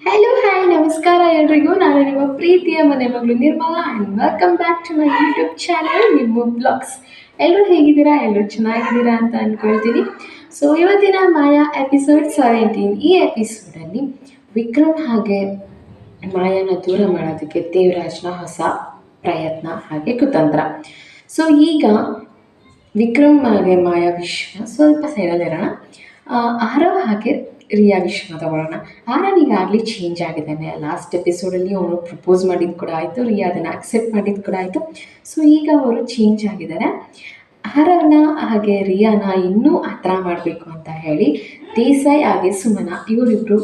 Hello hi ನಮಸ್ಕಾರ ಎಲ್ರಿಗೂ. ನಾನು ನಿಮ್ಮ ಪ್ರೀತಿಯ ಮನೆ ಮಗಳು Nirmala and welcome back to my YouTube channel ನಿಮ್ಮ ಬ್ಲಾಗ್ಸ್. ಎಲ್ಲರೂ ಹೇಗಿದ್ದೀರಾ? ಎಲ್ಲರೂ ಚೆನ್ನಾಗಿದ್ದೀರಾ ಅಂತ ಅಂದ್ಕೊಳ್ತೀನಿ. ಸೊ ಇವತ್ತಿನ ಮಾಯಾ ಎಪಿಸೋಡ್ 17. ಈ ಎಪಿಸೋಡಲ್ಲಿ ವಿಕ್ರಮ್ ಹಾಗೆ ಮಾಯಾನ ದೂರ ಮಾಡೋದಕ್ಕೆ ದೇವರಾಜ್ನ ಹೊಸ ಪ್ರಯತ್ನ ಹಾಗೆ ಕುತಂತ್ರ. ಸೊ ಈಗ ವಿಕ್ರಮ್ ಹಾಗೆ ಮಾಯಾ ವಿಷಯ ಸ್ವಲ್ಪ ಸೈಡಲ್ಲಿರೋಣ. ಆರವ್ ಹಾಗೆ ರಿಯಾ ವಿಷಯನ ತಗೊಳ್ಳೋಣ. ಆರವ್ ಈಗಾಗಲೇ ಚೇಂಜ್ ಆಗಿದ್ದಾನೆ. ಲಾಸ್ಟ್ ಎಪಿಸೋಡಲ್ಲಿ ಅವನು ಪ್ರಪೋಸ್ ಮಾಡಿದ್ದು ಕೂಡ ಆಯಿತು, ರಿಯಾ ಅದನ್ನು ಅಕ್ಸೆಪ್ಟ್ ಮಾಡಿದ್ದು ಕೂಡ ಆಯಿತು. ಸೊ ಈಗ ಅವರು ಚೇಂಜ್ ಆಗಿದ್ದಾರೆ. ಆರವ್ನ ಹಾಗೆ ರಿಯಾನ ಇನ್ನೂ ಹತ್ರ ಮಾಡಬೇಕು ಅಂತ ಹೇಳಿ ದೇಸಾಯಿ ಹಾಗೆ ಸುಮನ ಇವರಿಬ್ಬರು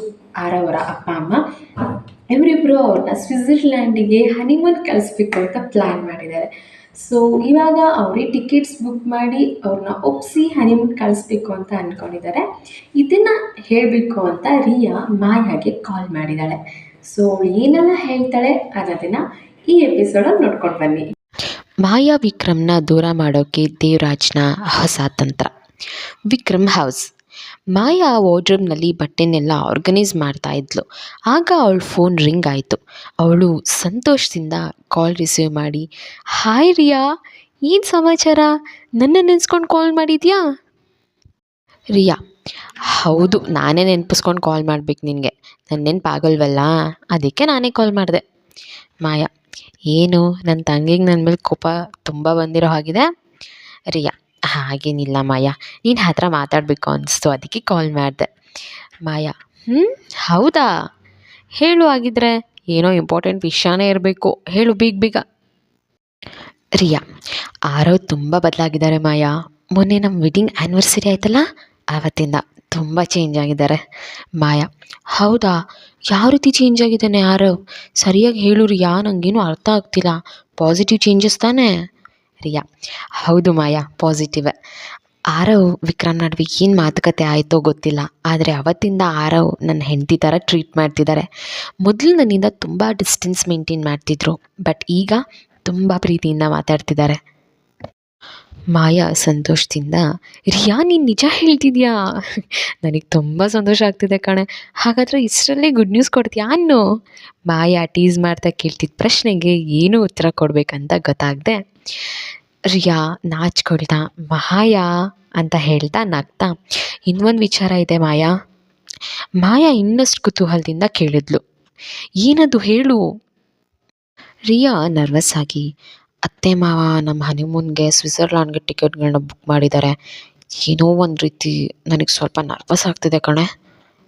ಆರವರ ಅಪ್ಪ ಅಮ್ಮ ಇವರಿಬ್ಬರು ಅವ್ರನ್ನ ಸ್ವಿಟ್ಜರ್ಲ್ಯಾಂಡಿಗೆ ಹನಿಮೂನ್ ಕಳಿಸ್ಬೇಕು ಅಂತ ಪ್ಲ್ಯಾನ್ ಮಾಡಿದ್ದಾರೆ. ಸೊ ಇವಾಗ ಅವರೇ ಟಿಕೆಟ್ಸ್ ಬುಕ್ ಮಾಡಿ ಅವ್ರನ್ನ ಒಪ್ಪಿಸಿ ಹನಿಮೂನ್ ಕಳಿಸ್ಬೇಕು ಅಂತ ಅಂದ್ಕೊಂಡಿದ್ದಾರೆ. ಇದನ್ನು ಹೇಳಬೇಕು ಅಂತ ರಿಯಾ ಮಾಯಾಗೆ ಕಾಲ್ ಮಾಡಿದ್ದಾಳೆ. ಸೊ ಏನೆಲ್ಲ ಹೇಳ್ತಾಳೆ ಅನ್ನೋದನ್ನು ಈ ಎಪಿಸೋಡಲ್ಲಿ ನೋಡ್ಕೊಂಡು ಬನ್ನಿ. ಮಾಯಾ ವಿಕ್ರಮ್ನ ದೂರ ಮಾಡೋಕ್ಕೆ ದೇವರಾಜ್ನ ಹೊಸ ತಂತ್ರ. ವಿಕ್ರಮ್ ಹೌಸ್. ಮಾಯಾ ವಾರ್ಡ್ರೋಬ್ನಲ್ಲಿ ಬಟ್ಟೆನೆಲ್ಲ ಆರ್ಗನೈಸ್ ಮಾಡ್ತಾ ಇದ್ಲು. ಆಗ ಅವಳ ಫೋನ್ ರಿಂಗ್ ಆಯಿತು. ಅವಳು ಸಂತೋಷದಿಂದ ಕಾಲ್ ರಿಸೀವ್ ಮಾಡಿ, ಹಾಯ್ ರಿಯಾ, ಏನು ಸಮಾಚಾರ? ನನ್ನ ನೆನೆಸ್ಕೊಂಡು ಕಾಲ್ ಮಾಡಿದ್ಯಾ? ರಿಯಾ: ಹೌದು, ನಾನೇ ನೆನಪಿಸ್ಕೊಂಡು ಕಾಲ್ ಮಾಡ್ಬೇಕು ನಿನಗೆ. ನನ್ನ ನೆನಪಾಗಲ್ವಲ್ಲ, ಅದಕ್ಕೆ ನಾನೇ ಕಾಲ್ ಮಾಡಿದೆ. ಮಾಯಾ: ಏನು, ನನ್ನ ತಂಗಿಗೆ ನನ್ನ ಮೇಲೆ ಕೋಪ ತುಂಬ ಬಂದಿರೋ ಹಾಗಿದೆ? ರಿಯಾ: ಹಾಗೇನಿಲ್ಲ ಮಾಯಾ, ನೀನು ಹತ್ರ ಮಾತಾಡಬೇಕು ಅನಿಸ್ತು, ಅದಕ್ಕೆ ಕಾಲ್ ಮಾಡಿದೆ. ಮಾಯಾ: ಹೌದಾ, ಹೇಳು. ಆಗಿದ್ರೆ ಏನೋ ಇಂಪಾರ್ಟೆಂಟ್ ವಿಷಯನೇ ಇರಬೇಕು, ಹೇಳು ಬೇಗ ಬೇಗ. ರಿಯಾ: ಆರವ್ ತುಂಬ ಬದಲಾಗಿದ್ದಾರೆ ಮಾಯಾ. ಮೊನ್ನೆ ನಮ್ಮ ವೆಡ್ಡಿಂಗ್ ಆ್ಯನಿವರ್ಸರಿ ಆಯ್ತಲ್ಲ, ಆವತ್ತಿಂದ ತುಂಬ ಚೇಂಜ್ ಆಗಿದ್ದಾರೆ. ಮಾಯಾ: ಹೌದಾ, ಯಾವ ರೀತಿ ಚೇಂಜ್ ಆಗಿದ್ದಾನೆ ಆರವ್? ಸರಿಯಾಗಿ ಹೇಳು ರಿಯಾ, ನನಗೇನು ಅರ್ಥ ಆಗ್ತಿಲ್ಲ. ಪಾಸಿಟಿವ್ ಚೇಂಜಸ್ ತಾನೇ? ರಿಯಾ: ಹೌದು ಮಾಯಾ, ಪಾಸಿಟಿವ್. ಆರವ್ ವಿಕ್ರಮ್ ನಡುವೆ ಏನು ಮಾತುಕತೆ ಆಯಿತೋ ಗೊತ್ತಿಲ್ಲ, ಆದರೆ ಅವತ್ತಿಂದ ಆರವ್ ನನ್ನ ಹೆಂಡತಿ ಥರ ಟ್ರೀಟ್ ಮಾಡ್ತಿದ್ದಾರೆ. ಮೊದಲು ನನ್ನಿಂದ ತುಂಬ ಡಿಸ್ಟೆನ್ಸ್ ಮೇಂಟೈನ್ ಮಾಡ್ತಿದ್ರು, ಬಟ್ ಈಗ ತುಂಬ ಪ್ರೀತಿಯಿಂದ ಮಾತಾಡ್ತಿದ್ದಾರೆ. ಮಾಯಾ ಸಂತೋಷದಿಂದ: ರಿಯಾ, ನೀನು ನಿಜ ಹೇಳ್ತಿದ್ಯಾ? ನನಗೆ ತುಂಬ ಸಂತೋಷ ಆಗ್ತಿದೆ ಕಣೆ. ಹಾಗಾದರೆ ಇಷ್ಟರಲ್ಲೇ ಗುಡ್ ನ್ಯೂಸ್ ಕೊಡ್ತೀಯಾ ಅನ್ನು? ಮಾಯಾ ಟೀಸ್ ಮಾಡ್ತಾ ಕೇಳ್ತಿದ್ದ ಪ್ರಶ್ನೆಗೆ ಏನೂ ಉತ್ತರ ಕೊಡಬೇಕಂತ ಗೊತ್ತಾಗದೆ ರಿಯಾ ನಾಚ್ಕೊಳ್ತಾ ಮಾಯಾ ಅಂತ ಹೇಳ್ತಾ ನಗ್ತಾ, ಇನ್ನೊಂದು ವಿಚಾರ ಇದೆ ಮಾಯಾ. ಮಾಯಾ ಇನ್ನಷ್ಟು ಕುತೂಹಲದಿಂದ ಕೇಳಿದ್ಲು. ಏನದು, ಹೇಳು. ರಿಯಾ ನರ್ವಸ್ ಆಗಿ: ಅತ್ತೆ ಮಾವ ನಮ್ಮ ಹನಿಮೂನ್ಗೆ ಸ್ವಿಟ್ಜರ್ಲ್ಯಾಂಡ್ಗೆ ಟಿಕೆಟ್ಗಳನ್ನ ಬುಕ್ ಮಾಡಿದ್ದಾರೆ. ಏನೋ ಒಂದು ರೀತಿ ನನಗೆ ಸ್ವಲ್ಪ ನರ್ವಸ್ ಆಗ್ತಿದೆ ಕಣೆ.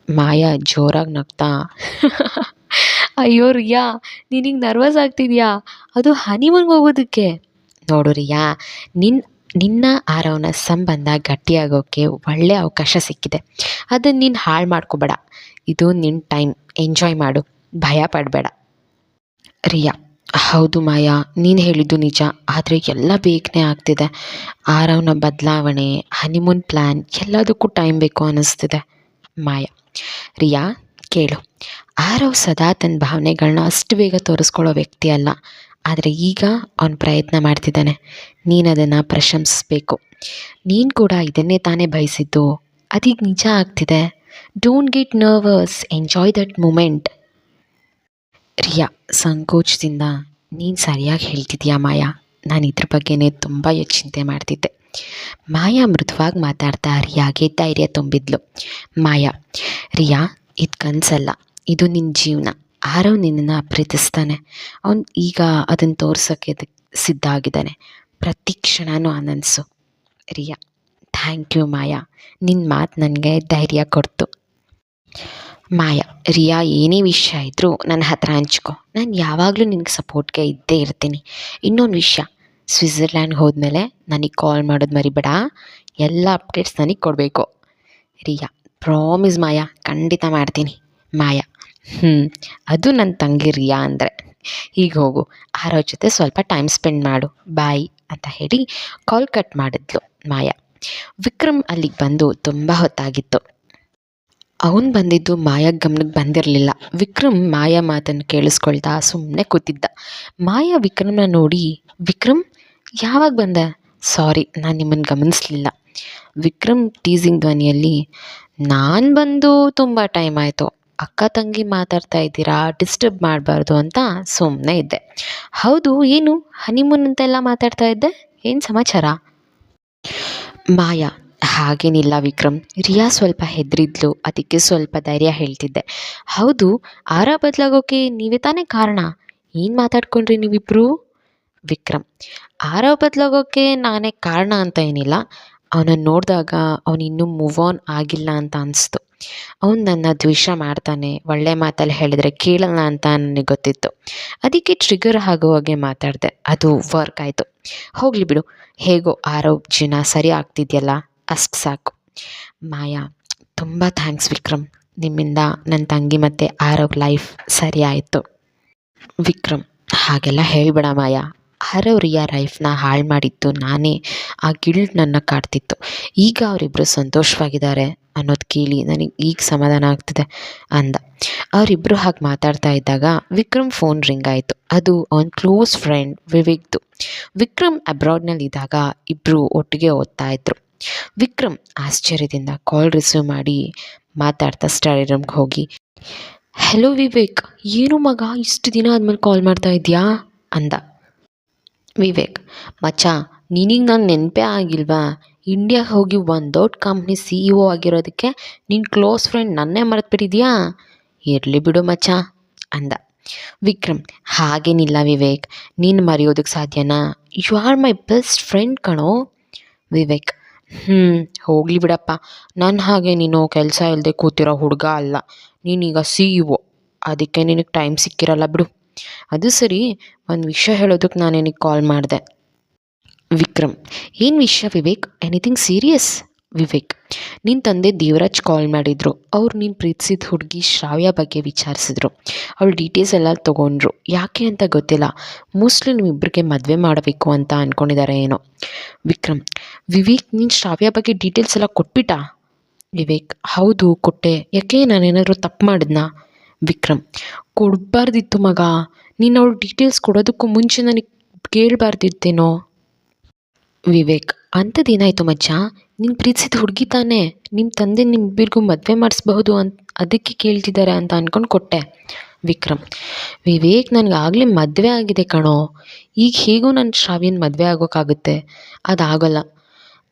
ಮಾಯಾ ಜೋರಾಗಿ ನಗ್ತಾ: ಅಯ್ಯೋ ರಿಯಾ, ನಿನಗೆ ನರ್ವಸ್ ಆಗ್ತಿದೆಯಾ? ಅದು ಹನಿಮೂನ್ಗೆ ಹೋಗೋದಕ್ಕೆ. ನೋಡು ರಿಯಾ, ನಿನ್ನ ಆರವನ ಸಂಬಂಧ ಗಟ್ಟಿಯಾಗೋಕ್ಕೆ ಒಳ್ಳೆಯ ಅವಕಾಶ ಸಿಕ್ಕಿದೆ. ಅದನ್ನು ನೀನು ಹಾಳು ಮಾಡ್ಕೋಬೇಡ. ಇದು ನಿನ್ನ ಟೈಮ್, ಎಂಜಾಯ್ ಮಾಡು, ಭಯ ಪಡಬೇಡ. ರಿಯಾ: ಹೌದು ಮಾಯಾ, ನೀನು ಹೇಳಿದ್ದು ನಿಜ. ಆದರೆ ಎಲ್ಲ ಬೇಗನೆ ಆಗ್ತಿದೆ. ಆರವನ ಬದಲಾವಣೆ, ಹನಿಮೂನ್ ಪ್ಲ್ಯಾನ್, ಎಲ್ಲದಕ್ಕೂ ಟೈಮ್ ಬೇಕು ಅನ್ನಿಸ್ತಿದೆ. ಮಾಯಾ: ರಿಯಾ ಕೇಳು, ಆರವ್ ಸದಾ ತನ್ನ ಭಾವನೆಗಳನ್ನ ಅಷ್ಟು ಬೇಗ ತೋರಿಸ್ಕೊಳ್ಳೋ ವ್ಯಕ್ತಿ ಅಲ್ಲ. ಆದರೆ ಈಗ ಅವನು ಪ್ರಯತ್ನ ಮಾಡ್ತಿದ್ದಾನೆ. ನೀನು ಅದನ್ನು ಪ್ರಶಂಸಿಸಬೇಕು. ನೀನು ಕೂಡ ಇದನ್ನೇ ತಾನೇ ಬಯಸಿದ್ದು. ಅದೀಗ ನಿಜ ಆಗ್ತಿದೆ. Don't get nervous, enjoy that moment. Riya ಸಂಕೋಚದಿಂದ: ನೀನು ಸರಿಯಾಗಿ ಹೇಳ್ತಿದ್ಯಾ ಮಾಯಾ, ನಾನು ಇದ್ರ ಬಗ್ಗೆನೇ ತುಂಬ ಚಿಂತೆ ಮಾಡ್ತಿದ್ದೆ. ಮಾಯಾ ಮೃದುವಾಗಿ ಮಾತಾಡ್ತಾ ರಿಯಾಗೆ ಧೈರ್ಯ ತುಂಬಿದ್ಲು. ಮಾಯಾ: ರಿಯಾ, ಇದು ಕನಸಲ್ಲ, ಇದು ನಿನ್ನ ಜೀವನ. ಆರವ್ ನಿನ್ನನ್ನು ಪ್ರೀತಿಸ್ತಾನೆ. ಅವನು ಈಗ ಅದನ್ನು ತೋರ್ಸೋಕ್ಕೆ ಸಿದ್ಧ ಆಗಿದ್ದಾನೆ. ಪ್ರತಿ ಕ್ಷಣನೂ ಆನಂದಿಸು. ರಿಯಾ: ಥ್ಯಾಂಕ್ ಯು ಮಾಯಾ, ನಿನ್ನ ಮಾತು ನನಗೆ ಧೈರ್ಯ ಕೊಡ್ತು. ಮಾಯಾ: ರಿಯಾ, ಏನೇ ವಿಷಯ ಇದ್ದರೂ ನನ್ನ ಹತ್ರ ಹಂಚ್ಕೊ. ನಾನು ಯಾವಾಗಲೂ ನಿನಗೆ ಸಪೋರ್ಟ್ಗೆ ಇದ್ದೇ ಇರ್ತೀನಿ. ಇನ್ನೊಂದು ವಿಷಯ, ಸ್ವಿಟ್ಜರ್ಲ್ಯಾಂಡ್ಗೆ ಹೋದ್ಮೇಲೆ ನನಗೆ ಕಾಲ್ ಮಾಡೋದು ಮರಿಬೇಡ. ಎಲ್ಲ ಅಪ್ಡೇಟ್ಸ್ ನನಗೆ ಕೊಡಬೇಕು. ರಿಯಾ: ಪ್ರಾಮಿಸ್ ಮಾಯಾ, ಖಂಡಿತ ಮಾಡ್ತೀನಿ. ಮಾಯಾ: ಅದು ನನ್ನ ತಂಗಿ ರಿಯಾ ಅಂದರೆ. ಈಗ ಹೋಗು, ಆರವ್ ಜೊತೆ ಸ್ವಲ್ಪ ಟೈಮ್ ಸ್ಪೆಂಡ್ ಮಾಡು, ಬಾಯ್ ಅಂತ ಹೇಳಿ ಕಾಲ್ ಕಟ್ ಮಾಡಿದ್ಲು ಮಾಯಾ. ವಿಕ್ರಮ್ ಅಲ್ಲಿಗೆ ಬಂದು ತುಂಬ ಹೊತ್ತಾಗಿತ್ತು. ಅವನು ಬಂದಿದ್ದು ಮಾಯಾ ಗಮನಕ್ಕೆ ಬಂದಿರಲಿಲ್ಲ. ವಿಕ್ರಮ್ ಮಾಯಾ ಮಾತನ್ನು ಕೇಳಿಸ್ಕೊಳ್ತಾ ಸುಮ್ಮನೆ ಕೂತಿದ್ದ. ಮಾಯಾ ವಿಕ್ರಮ್ನ ನೋಡಿ: ವಿಕ್ರಮ್, ಯಾವಾಗ ಬಂದೆ? ಸಾರಿ, ನಾನು ನಿಮ್ಮನ್ನು ಗಮನಿಸಲಿಲ್ಲ. ವಿಕ್ರಮ್ ಟೀಸಿಂಗ್ ಧ್ವನಿಯಲ್ಲಿ: ನಾನು ಬಂದು ತುಂಬ ಟೈಮ್ ಆಯಿತು, ಅಕ್ಕ ತಂಗಿ ಮಾತಾಡ್ತಾ ಇದ್ದೀರಾ, ಡಿಸ್ಟರ್ಬ್ ಮಾಡಬಾರ್ದು ಅಂತ ಸುಮ್ಮನೆ ಇದ್ದೆ. ಹೌದು, ಏನು ಹನಿಮೂನ್ ಅಂತೆಲ್ಲ ಮಾತಾಡ್ತಾ ಇದ್ದೆ, ಏನು ಸಮಾಚಾರ? ಮಾಯಾ: ಹಾಗೇನಿಲ್ಲ ವಿಕ್ರಮ್, ರಿಯಾ ಸ್ವಲ್ಪ ಹೆದರಿದ್ಲು, ಅದಕ್ಕೆ ಸ್ವಲ್ಪ ಧೈರ್ಯ ಹೇಳ್ತಿದ್ದೆ. ಹೌದು, ಆರ ಬದಲಾಗೋಕೆ ನೀವೇ ತಾನೇ ಕಾರಣ. ಏನು ಮಾತಾಡ್ಕೊಂಡ್ರಿ ನೀವಿಬ್ಬರು? ವಿಕ್ರಮ್: ಆರವ್ ಬದಲಾಗೋಕ್ಕೆ ನಾನೇ ಕಾರಣ ಅಂತ ಏನಿಲ್ಲ. ಅವನನ್ನು ನೋಡಿದಾಗ ಅವನು ಇನ್ನೂ ಮೂವ್ ಆನ್ ಆಗಿಲ್ಲ ಅಂತ ಅನಿಸ್ತು. ಅವನು ನನ್ನ ದ್ವೇಷ ಮಾಡ್ತಾನೆ, ಒಳ್ಳೆ ಮಾತಲ್ಲಿ ಹೇಳಿದ್ರೆ ಕೇಳಲ್ಲ ಅಂತ ನನಗೆ ಗೊತ್ತಿತ್ತು. ಅದಕ್ಕೆ ಟ್ರಿಗರ್ ಆಗೋ ಹಾಗೆ ಮಾತಾಡಿದೆ, ಅದು ವರ್ಕ್ ಆಯಿತು. ಹೋಗಲಿ ಬಿಡು, ಹೇಗೋ ಆರವ್ ಜೀವನ ಸರಿ ಆಗ್ತಿದೆಯಲ್ಲ, ಅಷ್ಟು ಸಾಕು. ಮಾಯಾ: ತುಂಬ ಥ್ಯಾಂಕ್ಸ್ ವಿಕ್ರಮ್, ನಿಮ್ಮಿಂದ ನನ್ನ ತಂಗಿ ಮತ್ತು ಆರವ್ ಲೈಫ್ ಸರಿ ಆಯಿತು. ವಿಕ್ರಮ್: ಹಾಗೆಲ್ಲ ಹೇಳ್ಬೇಡ ಮಾಯಾ, ಆರವ್ ರಿಯಾ ಲೈಫ್ನ ಹಾಳು ಮಾಡಿದ್ದು ನಾನೇ. ಆ ಗಿಲ್ಟ್ ನನ್ನ ಕಾಡ್ತಿತ್ತು. ಈಗ ಅವರಿಬ್ಬರು ಸಂತೋಷವಾಗಿದ್ದಾರೆ ಅನ್ನೋದು ಕೇಳಿ ನನಗೆ ಈಗ ಸಮಾಧಾನ ಆಗ್ತಿದೆ ಅಂದ. ಅವರಿಬ್ಬರು ಹಾಗೆ ಮಾತಾಡ್ತಾ ಇದ್ದಾಗ ವಿಕ್ರಮ್ ಫೋನ್ ರಿಂಗ್ ಆಯಿತು. ಅದು ಅವನ ಕ್ಲೋಸ್ ಫ್ರೆಂಡ್ ವಿವೇಕ್ದು. ವಿಕ್ರಮ್ ಅಬ್ರಾಡ್ನಲ್ಲಿದ್ದಾಗ ಇಬ್ಬರು ಒಟ್ಟಿಗೆ ಓದ್ತಾ ಇದ್ರು. ವಿಕ್ರಮ್ ಆಶ್ಚರ್ಯದಿಂದ ಕಾಲ್ ರಿಸೀವ್ ಮಾಡಿ ಮಾತಾಡ್ತಾ ಸ್ಟಡಿ ರೂಮ್ಗೆ ಹೋಗಿ, ಹೆಲೋ ವಿವೇಕ್, ಏನು ಮಗ ಇಷ್ಟು ದಿನ ಆದಮೇಲೆ ಕಾಲ್ ಮಾಡ್ತಾ ಇದೆಯಾ ಅಂದ. ವಿವೇಕ್: ಮಚ್ಚ, ನಿನಗೆ ನಾನು ನೆನಪೇ ಆಗಿಲ್ವಾ? ಇಂಡಿಯಾಗೆ ಹೋಗಿ ಒಂದು ದೊಡ್ಡ ಕಂಪ್ನಿ CEO ಆಗಿರೋದಕ್ಕೆ ನಿನ್ನ ಕ್ಲೋಸ್ ಫ್ರೆಂಡ್ ನನ್ನೇ ಮರೆತುಬಿಟ್ಟಿದ್ಯಾ? ಇರಲಿ ಬಿಡು ಮಚ್ಚ ಅಂದ. ವಿಕ್ರಮ್: ಹಾಗೇನಿಲ್ಲ ವಿವೇಕ್, ನೀನು ಮರೆಯೋದಕ್ಕೆ ಸಾಧ್ಯನಾ? You are my best friend ಕಣೋ. ವಿವೇಕ್: ಹೋಗಲಿ ಬಿಡಪ್ಪ, ನನ್ನ ಹಾಗೆ ನೀನು ಕೆಲಸ ಇಲ್ಲದೆ ಕೂತಿರೋ ಹುಡುಗ ಅಲ್ಲ. ನೀನೀಗ CEO, ಅದಕ್ಕೆ ನಿನಗೆ ಟೈಮ್ ಸಿಕ್ಕಿರಲ್ಲ ಬಿಡು. ಅದು ಸರಿ, ಒಂದು ವಿಷಯ ಹೇಳೋದಕ್ಕೆ ನಾನು ನಿನಗೆ ಕಾಲ್ ಮಾಡಿದೆ. ವಿಕ್ರಮ್: ಏನು ವಿಷಯ ವಿವೇಕ್? Anything serious? ವಿವೇಕ್: ನಿನ್ನ ತಂದೆ ದೇವರಾಜ್ ಕಾಲ್ ಮಾಡಿದರು. ಅವ್ರು ನೀನು ಪ್ರೀತಿಸಿದ ಹುಡುಗಿ ಶ್ರಾವ್ಯ ಬಗ್ಗೆ ವಿಚಾರಿಸಿದ್ರು. ಅವಳು ಡೀಟೇಲ್ಸ್ ಎಲ್ಲ ತೊಗೊಂಡ್ರು. ಯಾಕೆ ಅಂತ ಗೊತ್ತಿಲ್ಲ, ಮೋಸ್ಟ್ಲಿ ನಿಮ್ಮಿಬ್ಬರಿಗೆ ಮದುವೆ ಮಾಡಬೇಕು ಅಂತ ಅಂದ್ಕೊಂಡಿದ್ದಾರೆ ಏನೋ. ವಿಕ್ರಮ್: ವಿವೇಕ್, ನೀನು ಶ್ರಾವ್ಯ ಬಗ್ಗೆ ಡೀಟೇಲ್ಸ್ ಎಲ್ಲ ಕೊಟ್ಬಿಟ್ಟಾ? ವಿವೇಕ್: ಹೌದು ಕೊಟ್ಟೆ. ಯಾಕೆ, ನಾನೇನಾದರೂ ತಪ್ಪು ಮಾಡಿದ್ನಾ? ವಿಕ್ರಮ್: ಕೊಡಬಾರ್ದಿತ್ತು ಮಗ, ನೀನು ಅವಳು ಡೀಟೇಲ್ಸ್ ಕೊಡೋದಕ್ಕೂ ಮುಂಚೆ ನನಗೆ ಕೇಳಬಾರ್ದಿತ್ತೇನೋ. ವಿವೇಕ್: ಅಂಥದ್ದೇನಾಯಿತು ಮಚ್ಚ? ನೀನು ಪ್ರೀತಿಸಿದ ಹುಡುಗಿ ತಾನೇ, ನಿಮ್ಮ ತಂದೆ ನಿಮ್ಮಿಬ್ಬರಿಗೂ ಮದುವೆ ಮಾಡಿಸ್ಬಹುದು ಅದಕ್ಕೆ ಕೇಳ್ತಿದ್ದಾರೆ ಅಂತ ಅಂದ್ಕೊಂಡು ಕೊಟ್ಟೆ. ವಿಕ್ರಮ್: ವಿವೇಕ್, ನನಗಾಗಲೇ ಮದುವೆ ಆಗಿದೆ ಕಣೋ. ಈಗ ಹೇಗೋ ನನ್ನ ಶ್ರಾವ್ಯನ ಮದುವೆ ಆಗೋಕ್ಕಾಗುತ್ತೆ? ಅದಾಗಲ್ಲ.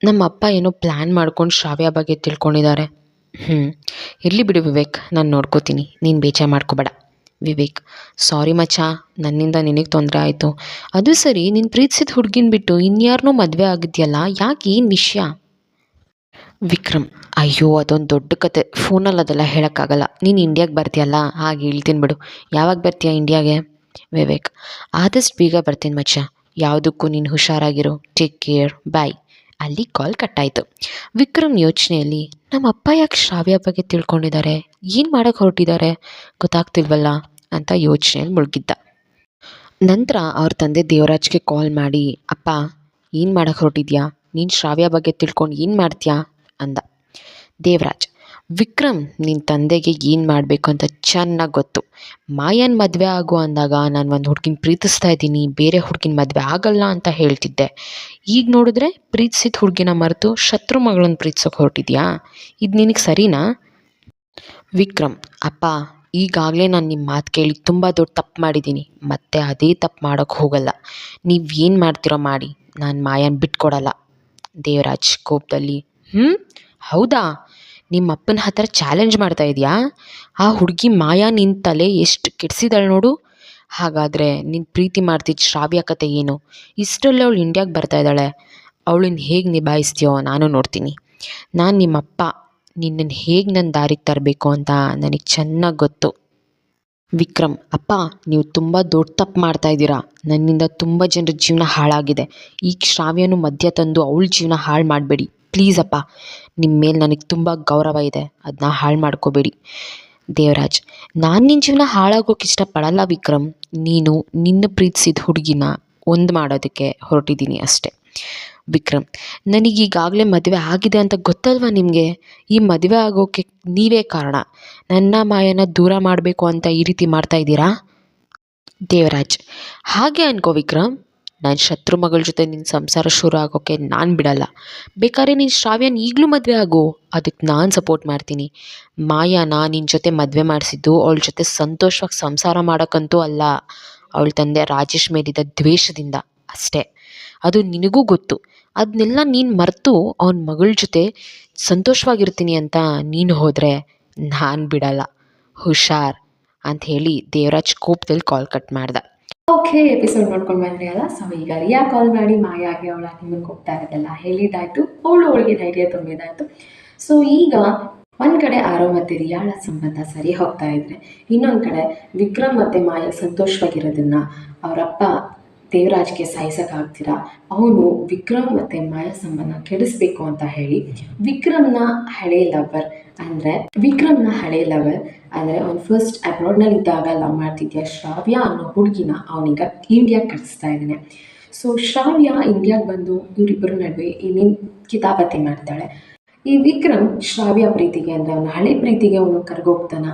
ನಮ್ಮ ಅಪ್ಪ ಏನೋ ಪ್ಲ್ಯಾನ್ ಮಾಡ್ಕೊಂಡು ಶ್ರಾವ್ಯ ಬಗ್ಗೆ ತಿಳ್ಕೊಂಡಿದ್ದಾರೆ. ಇರಲಿ ಬಿಡು ವಿವೇಕ್, ನಾನು ನೋಡ್ಕೋತೀನಿ, ನೀನು ಬೇಜಾರು ಮಾಡ್ಕೋಬೇಡ. ವಿವೇಕ್: ಸಾರಿ ಮಚ್ಚ, ನನ್ನಿಂದ ನಿನಗೆ ತೊಂದರೆ ಆಯಿತು. ಅದು ಸರಿ, ನೀನು ಪ್ರೀತಿಸಿದ ಹುಡುಗಿನ ಬಿಟ್ಟು ಇನ್ಯಾರನ್ನೋ ಮದುವೆ ಆಗಿದೆಯಲ್ಲ, ಯಾಕೆ, ಏನು ವಿಷಯ? ವಿಕ್ರಮ್: ಅಯ್ಯೋ, ಅದೊಂದು ದೊಡ್ಡ ಕತೆ, ಫೋನಲ್ಲಿ ಅದೆಲ್ಲ ಹೇಳೋಕ್ಕಾಗಲ್ಲ. ನೀನು ಇಂಡಿಯಾಗೆ ಬರ್ತೀಯಲ್ಲ, ಹಾಗೆ ಹೇಳ್ತೀನಿ ಬಿಡು. ಯಾವಾಗ ಬರ್ತೀಯ ಇಂಡಿಯಾಗೆ? ವಿವೇಕ್: ಆದಷ್ಟು ಬೇಗ ಬರ್ತೀನಿ ಮಚ್ಚ. ಯಾವುದಕ್ಕೂ ನೀನು ಹುಷಾರಾಗಿರು. ಟೇಕ್ ಕೇರ್, ಬಾಯ್. ಅಲ್ಲಿ ಕಾಲ್ ಕಟ್ಟಾಯಿತು. ವಿಕ್ರಮ್ ಯೋಚನೆಯಲ್ಲಿ, ನಮ್ಮ ಅಪ್ಪ ಯಾಕೆ ಶ್ರಾವ್ಯ ಬಗ್ಗೆ ತಿಳ್ಕೊಂಡಿದ್ದಾರೆ, ಏನು ಮಾಡೋಕ್ಕೆ ಹೊರಟಿದ್ದಾರೆ ಗೊತ್ತಾಗ್ತಿಲ್ವಲ್ಲ ಅಂತ ಯೋಚನೆಯಲ್ಲಿ ಮುಳುಗಿದ್ದ. ನಂತರ ಅವ್ರ ತಂದೆ ದೇವರಾಜ್ಗೆ ಕಾಲ್ ಮಾಡಿ, ಅಪ್ಪ, ಏನು ಮಾಡೋಕ್ಕೆ ಹೊರಟಿದ್ಯಾ? ನೀನು ಶ್ರಾವ್ಯ ಬಗ್ಗೆ ತಿಳ್ಕೊಂಡು ಏನು ಮಾಡ್ತೀಯಾ ಅಂದ. ದೇವರಾಜ್: ವಿಕ್ರಮ್, ನಿನ್ನ ತಂದೆಗೆ ಏನು ಮಾಡಬೇಕು ಅಂತ ಚೆನ್ನಾಗಿ ಗೊತ್ತು. ಮಾಯನ್ ಮದುವೆ ಆಗು ಅಂದಾಗ ನಾನು ಒಂದು ಹುಡುಗಿನ ಪ್ರೀತಿಸ್ತಾ ಇದ್ದೀನಿ, ಬೇರೆ ಹುಡುಗಿನ ಮದುವೆ ಆಗಲ್ಲ ಅಂತ ಹೇಳ್ತಿದ್ದೆ. ಈಗ ನೋಡಿದ್ರೆ ಪ್ರೀತಿಸಿದ ಹುಡುಗಿನ ಮರೆತು ಶತ್ರು ಮಗಳನ್ನು ಪ್ರೀತಿಸೋಕೆ ಹೊರಟಿದ್ಯಾ? ಇದು ನಿನಗೆ ಸರಿನಾ? ವಿಕ್ರಮ್: ಅಪ್ಪ, ಈಗಾಗಲೇ ನಾನು ನಿಮ್ಮ ಮಾತು ಕೇಳಿ ತುಂಬ ದೊಡ್ಡ ತಪ್ಪು ಮಾಡಿದ್ದೀನಿ. ಮತ್ತೆ ಅದೇ ತಪ್ಪು ಮಾಡೋಕ್ಕೆ ಹೋಗಲ್ಲ. ನೀವು ಏನು ಮಾಡ್ತೀರೋ ಮಾಡಿ, ನಾನು ಮಾಯನ್ ಬಿಟ್ಕೊಡಲ್ಲ. ದೇವರಾಜ್ ಕೋಪದಲ್ಲಿ: ಹೌದಾ? ನಿಮ್ಮ ಅಪ್ಪನ ಹತ್ರ ಚಾಲೆಂಜ್ ಮಾಡ್ತಾ ಇದೆಯಾ? ಆ ಹುಡುಗಿ ಮಾಯಾ ನಿನ್ನ ತಲೆ ಎಷ್ಟು ಕೆಡಿಸಿದಾಳೆ ನೋಡು. ಹಾಗಾದರೆ ನಿನ್ನ ಪ್ರೀತಿ ಮಾಡ್ತಿದ್ದ ಶ್ರಾವ್ಯ ಕತೆ ಏನು? ಇಷ್ಟರಲ್ಲೇ ಅವಳು ಇಂಡಿಯಾಗೆ ಬರ್ತಾ ಇದ್ದಾಳೆ. ಅವಳನ್ನ ಹೇಗೆ ನಿಭಾಯಿಸ್ತೀಯೋ ನಾನು ನೋಡ್ತೀನಿ. ನಾನು ನಿಮ್ಮಪ್ಪ, ನಿನ್ನನ್ನು ಹೇಗೆ ನನ್ನ ದಾರಿಗೆ ತರಬೇಕು ಅಂತ ನನಗೆ ಚೆನ್ನಾಗಿ ಗೊತ್ತು. ವಿಕ್ರಮ್: ಅಪ್ಪ, ನೀವು ತುಂಬ ದೊಡ್ಡ ತಪ್ಪು ಮಾಡ್ತಾ ಇದ್ದೀರಾ. ನನ್ನಿಂದ ತುಂಬ ಜನರ ಜೀವನ ಹಾಳಾಗಿದೆ. ಈಗ ಶ್ರಾವ್ಯನು ಮಧ್ಯ ತಂದು ಅವಳ ಜೀವನ ಹಾಳು ಮಾಡಬೇಡಿ ಪ್ಲೀಸ್ ಅಪ್ಪ. ನಿಮ್ಮ ಮೇಲೆ ನನಗೆ ತುಂಬ ಗೌರವ ಇದೆ, ಅದನ್ನ ಹಾಳು ಮಾಡ್ಕೋಬೇಡಿ. ದೇವರಾಜ್: ನಾನು ನಿನ್ನ ಜೀವನ ಹಾಳಾಗೋಕೆ ಇಷ್ಟಪಡಲ್ಲ ವಿಕ್ರಮ್. ನೀನು ನಿನ್ನ ಪ್ರೀತಿಸಿದ ಹುಡುಗಿನ ಒಂದು ಮಾಡೋದಕ್ಕೆ ಹೊರಟಿದ್ದೀನಿ ಅಷ್ಟೆ. ವಿಕ್ರಮ್: ನನಗೀಗಾಗಲೇ ಮದುವೆ ಆಗಿದೆ ಅಂತ ಗೊತ್ತಲ್ವ ನಿಮಗೆ? ಈ ಮದುವೆ ಆಗೋಕ್ಕೆ ನೀವೇ ಕಾರಣ. ನನ್ನ ಮಾಯನ ದೂರ ಮಾಡಬೇಕು ಅಂತ ಈ ರೀತಿ ಮಾಡ್ತಾ ಇದ್ದೀರಾ? ದೇವರಾಜ್: ಹಾಗೆ ಅನ್ಕೋ ವಿಕ್ರಮ್, ನನ್ನ ಶತ್ರು ಮಗಳ ಜೊತೆ ನಿನ್ನ ಸಂಸಾರ ಶುರು ಆಗೋಕ್ಕೆ ನಾನು ಬಿಡಲ್ಲ. ಬೇಕಾದ್ರೆ ನೀನು ಶ್ರಾವ್ಯನ ಈಗಲೂ ಮದುವೆ ಆಗು, ಅದಕ್ಕೆ ನಾನು ಸಪೋರ್ಟ್ ಮಾಡ್ತೀನಿ. ಮಾಯಾನ ನಿನ್ನ ಜೊತೆ ಮದುವೆ ಮಾಡಿಸಿದ್ದು ಅವಳ ಜೊತೆ ಸಂತೋಷವಾಗಿ ಸಂಸಾರ ಮಾಡೋಕ್ಕಂತೂ ಅಲ್ಲ, ಅವಳ ತಂದೆ ರಾಜೇಶ್ ಮೇಲಿದ್ದ ದ್ವೇಷದಿಂದ ಅಷ್ಟೇ. ಅದು ನಿನಗೂ ಗೊತ್ತು. ಅದನ್ನೆಲ್ಲ ನೀನು ಮರೆತು ಅವನ ಮಗಳ ಜೊತೆ ಸಂತೋಷವಾಗಿರ್ತೀನಿ ಅಂತ ನೀನು ಹೋದರೆ ನಾನು ಬಿಡಲ್ಲ, ಹುಷಾರ್ ಅಂತ ಹೇಳಿ ದೇವರಾಜ್ ಕೋಪದಲ್ಲಿ ಕಾಲ್ ಕಟ್ ಮಾಡ್ದ. ಓಕೆ, ಎಪಿಸೋಡ್ ನೋಡ್ಕೊಂಡು ಬಂದ್ರಿ ಅಲ್ಲ. ಸೊ ಈಗ ರಿಯಾ ಕಾಲ್ ಮಾಡಿ ಮಾಯಾಗೆ ಅವಳ ನಿಮಗೆ ಹೋಗ್ತಾ ಇರೋದೆಲ್ಲ ಹೇಳಿದಾಯ್ತು, ಅವಳಿಗೆ ಧೈರ್ಯ ತುಂಬಿದಾಯ್ತು. ಸೊ ಈಗ ಒಂದು ಕಡೆ ಆರೋ ಮತ್ತು ರಿಯಾಳ ಸಂಬಂಧ ಸರಿ ಹೋಗ್ತಾ ಇದ್ರೆ, ಇನ್ನೊಂದು ಕಡೆ ವಿಕ್ರಮ್ ಮತ್ತು ಮಾಯಾ ಸಂತೋಷವಾಗಿರೋದನ್ನು ಅವರಪ್ಪ ದೇವರಾಜ್ಗೆ ಸಾಯಿಸೋಕ್ಕಾಗ್ತೀರಾ, ಅವನು ವಿಕ್ರಮ್ ಮತ್ತು ಮಾಯಾ ಸಂಬಂಧ ಕೆಡಿಸ್ಬೇಕು ಅಂತ ಹೇಳಿ ವಿಕ್ರಮ್ನ ಹಳೆ ಲವರ್ ಅಂದರೆ ಅವ್ನು ಫಸ್ಟ್ ಅಬ್ರಾಡ್ನಲ್ಲಿ ಇದ್ದಾಗ ಲವ್ ಮಾಡ್ತಿದ್ಯಾ ಶ್ರಾವ್ಯ ಅನ್ನೋ ಹುಡುಗಿನ ಅವನೀಗ ಇಂಡಿಯಾಗೆ ಕಳಿಸ್ತಾ ಇದ್ದಾನೆ. ಸೊ ಶ್ರಾವ್ಯ ಇಂಡಿಯಾಗೆ ಬಂದು ಇವರಿಬ್ಬರ ನಡುವೆ ಇನ್ನೇನು ಕಿತಾಪತಿ ಮಾಡ್ತಾಳೆ. ಈ ವಿಕ್ರಮ್ ಶ್ರಾವ್ಯ ಪ್ರೀತಿಗೆ ಅಂದರೆ ಅವನ ಹಳೆ ಪ್ರೀತಿಗೆ ಅವನು ಕರ್ಗೋಗ್ತಾನ,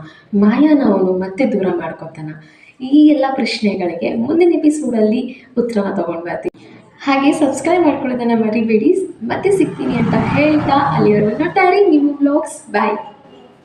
ಮಾಯಾನ ಅವನು ಮತ್ತೆ ದೂರ ಮಾಡ್ಕೊತಾನ. ಈ ಎಲ್ಲ ಪ್ರಶ್ನೆಗಳಿಗೆ ಮುಂದಿನ ಎಪಿಸೋಡಲ್ಲಿ ಉತ್ತರನ ತೊಗೊಂಡು ಬರ್ತೀನಿ. ಹಾಗೆ ಸಬ್ಸ್ಕ್ರೈಬ್ ಮಾಡ್ಕೊಳ್ಳೋದನ್ನು ಮರಿಬೇಡಿ. ಮತ್ತೆ ಸಿಗ್ತೀನಿ ಅಂತ ಹೇಳ್ತಾ ಅಲ್ಲಿವರೆಗೂ ನೋಡ್ತಾ ಇರಿ ನಿಮ್ಮ ವ್ಲಾಗ್ಸ್. ಬಾಯ್.